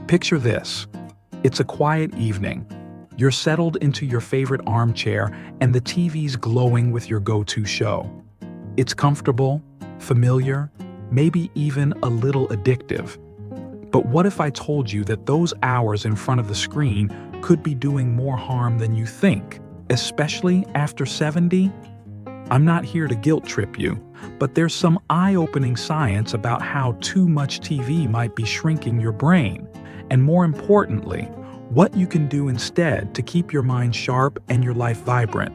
Picture this. It's a quiet evening. You're settled into your favorite armchair and the TV's glowing with your go-to show. It's comfortable, familiar, maybe even a little addictive. But what if I told you that those hours in front of the screen could be doing more harm than you think, especially after 70? I'm not here to guilt trip you, but there's some eye-opening science about how too much TV might be shrinking your brain, and more importantly, what you can do instead to keep your mind sharp and your life vibrant.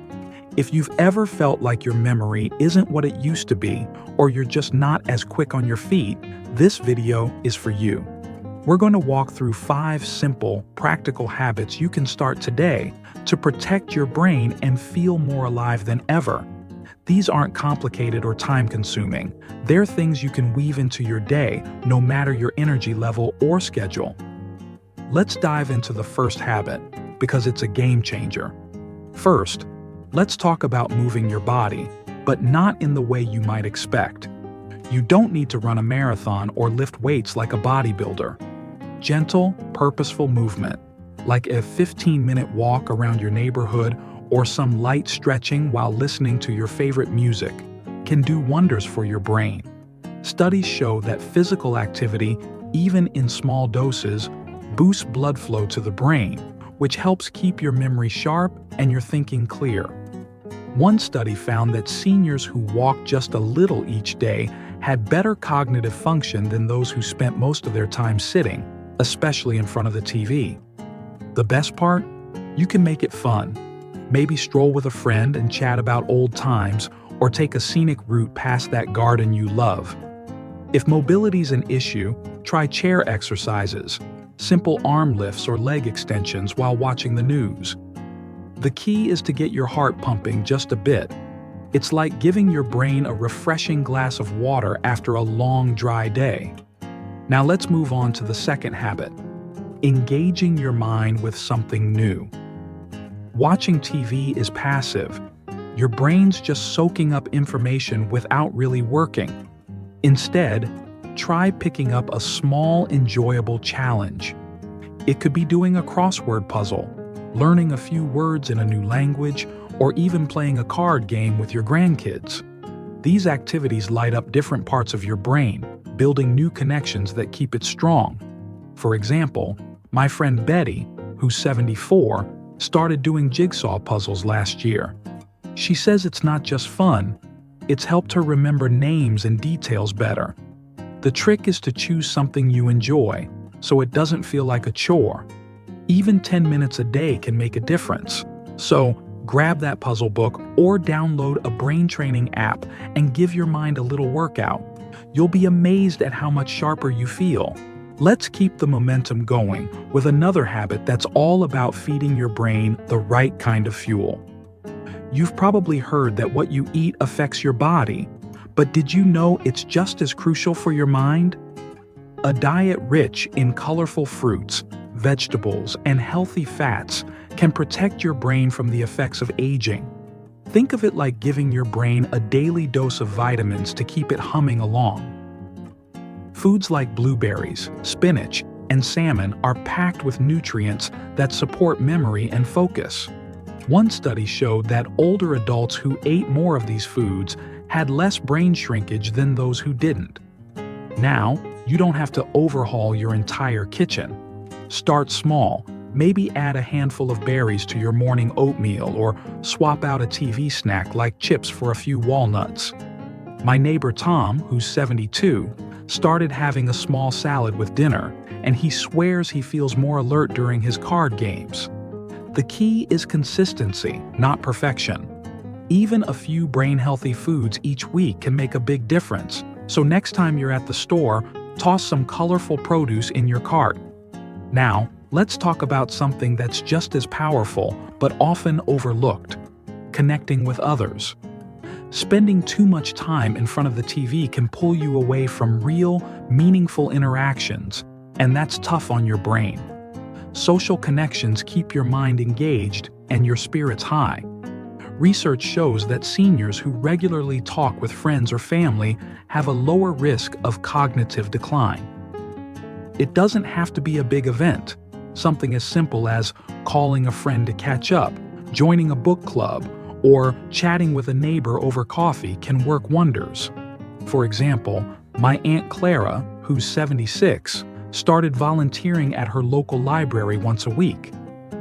If you've ever felt like your memory isn't what it used to be, or you're just not as quick on your feet, this video is for you. We're going to walk through 5 simple, practical habits you can start today to protect your brain and feel more alive than ever. These aren't complicated or time-consuming. They're things you can weave into your day, no matter your energy level or schedule. Let's dive into the first habit, because it's a game changer. First, let's talk about moving your body, but not in the way you might expect. You don't need to run a marathon or lift weights like a bodybuilder. Gentle, purposeful movement, like a 15-minute walk around your neighborhood or some light stretching while listening to your favorite music, can do wonders for your brain. Studies show that physical activity, even in small doses, boosts blood flow to the brain, which helps keep your memory sharp and your thinking clear. One study found that seniors who walked just a little each day had better cognitive function than those who spent most of their time sitting, especially in front of the TV. The best part? You can make it fun. Maybe stroll with a friend and chat about old times, or take a scenic route past that garden you love. If mobility's an issue, try chair exercises, simple arm lifts or leg extensions while watching the news. The key is to get your heart pumping just a bit. It's like giving your brain a refreshing glass of water after a long, dry day. Now let's move on to the second habit, engaging your mind with something new. Watching TV is passive. Your brain's just soaking up information without really working. Instead, try picking up a small, enjoyable challenge. It could be doing a crossword puzzle, learning a few words in a new language, or even playing a card game with your grandkids. These activities light up different parts of your brain, building new connections that keep it strong. For example, my friend Betty, who's 74, started doing jigsaw puzzles last year. She says it's not just fun, it's helped her remember names and details better. The trick is to choose something you enjoy, so it doesn't feel like a chore. Even 10 minutes a day can make a difference. So, grab that puzzle book or download a brain training app and give your mind a little workout. You'll be amazed at how much sharper you feel. Let's keep the momentum going with another habit that's all about feeding your brain the right kind of fuel. You've probably heard that what you eat affects your body, but did you know it's just as crucial for your mind? A diet rich in colorful fruits, vegetables, and healthy fats can protect your brain from the effects of aging. Think of it like giving your brain a daily dose of vitamins to keep it humming along. Foods like blueberries, spinach, and salmon are packed with nutrients that support memory and focus. One study showed that older adults who ate more of these foods had less brain shrinkage than those who didn't. Now, you don't have to overhaul your entire kitchen. Start small. Maybe add a handful of berries to your morning oatmeal or swap out a TV snack like chips for a few walnuts. My neighbor Tom, who's 72, started having a small salad with dinner, and he swears he feels more alert during his card games. The key is consistency, not perfection. Even a few brain-healthy foods each week can make a big difference, so next time you're at the store, toss some colorful produce in your cart. Now, let's talk about something that's just as powerful but often overlooked: connecting with others. Spending too much time in front of the TV can pull you away from real, meaningful interactions, and that's tough on your brain. Social connections keep your mind engaged and your spirits high. Research shows that seniors who regularly talk with friends or family have a lower risk of cognitive decline. It doesn't have to be a big event. Something as simple as calling a friend to catch up, joining a book club, or chatting with a neighbor over coffee can work wonders. For example, my Aunt Clara, who's 76, started volunteering at her local library once a week.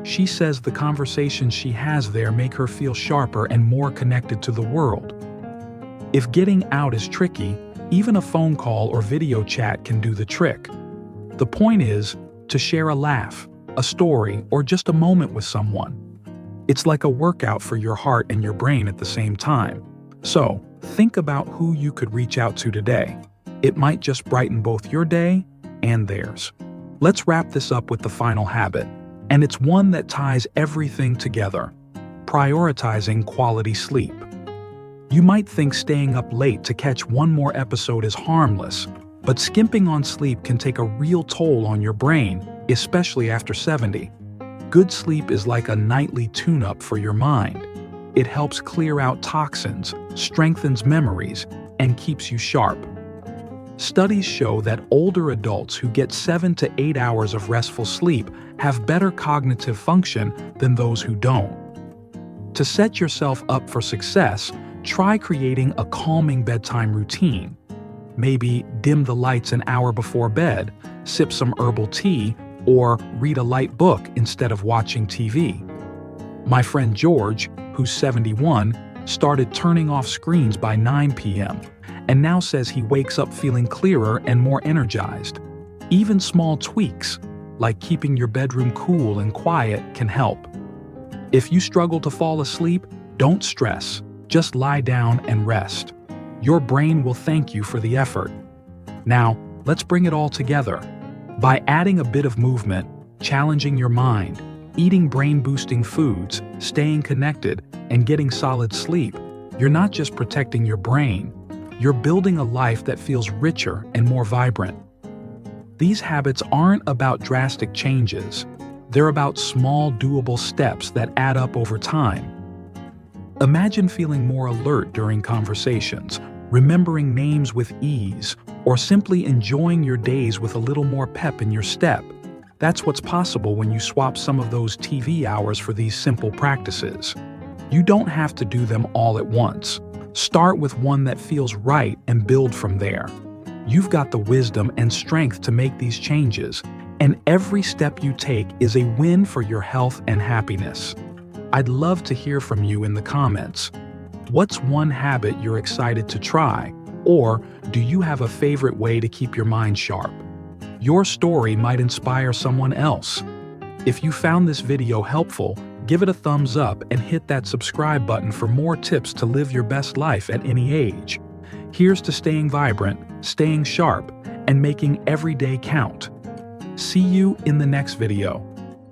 She says the conversations she has there make her feel sharper and more connected to the world. If getting out is tricky, even a phone call or video chat can do the trick. The point is to share a laugh, a story, or just a moment with someone. It's like a workout for your heart and your brain at the same time. So, think about who you could reach out to today. It might just brighten both your day and theirs. Let's wrap this up with the final habit, and it's one that ties everything together: prioritizing quality sleep. You might think staying up late to catch one more episode is harmless, but skimping on sleep can take a real toll on your brain, especially after 70. Good sleep is like a nightly tune-up for your mind. It helps clear out toxins, strengthens memories, and keeps you sharp. Studies show that older adults who get 7 to 8 hours of restful sleep have better cognitive function than those who don't. To set yourself up for success, try creating a calming bedtime routine. Maybe dim the lights an hour before bed, sip some herbal tea, or read a light book instead of watching TV. My friend George, who's 71, started turning off screens by 9 p.m. and now says he wakes up feeling clearer and more energized. Even small tweaks, like keeping your bedroom cool and quiet, can help. If you struggle to fall asleep, don't stress. Just lie down and rest. Your brain will thank you for the effort. Now, let's bring it all together. By adding a bit of movement, challenging your mind, eating brain-boosting foods, staying connected, and getting solid sleep, you're not just protecting your brain, you're building a life that feels richer and more vibrant. These habits aren't about drastic changes. They're about small, doable steps that add up over time. Imagine feeling more alert during conversations, remembering names with ease, or simply enjoying your days with a little more pep in your step. That's what's possible when you swap some of those TV hours for these simple practices. You don't have to do them all at once. Start with one that feels right and build from there. You've got the wisdom and strength to make these changes, and every step you take is a win for your health and happiness. I'd love to hear from you in the comments. What's one habit you're excited to try? Or do you have a favorite way to keep your mind sharp? Your story might inspire someone else. If you found this video helpful, give it a thumbs up and hit that subscribe button for more tips to live your best life at any age. Here's to staying vibrant, staying sharp, and making every day count. See you in the next video.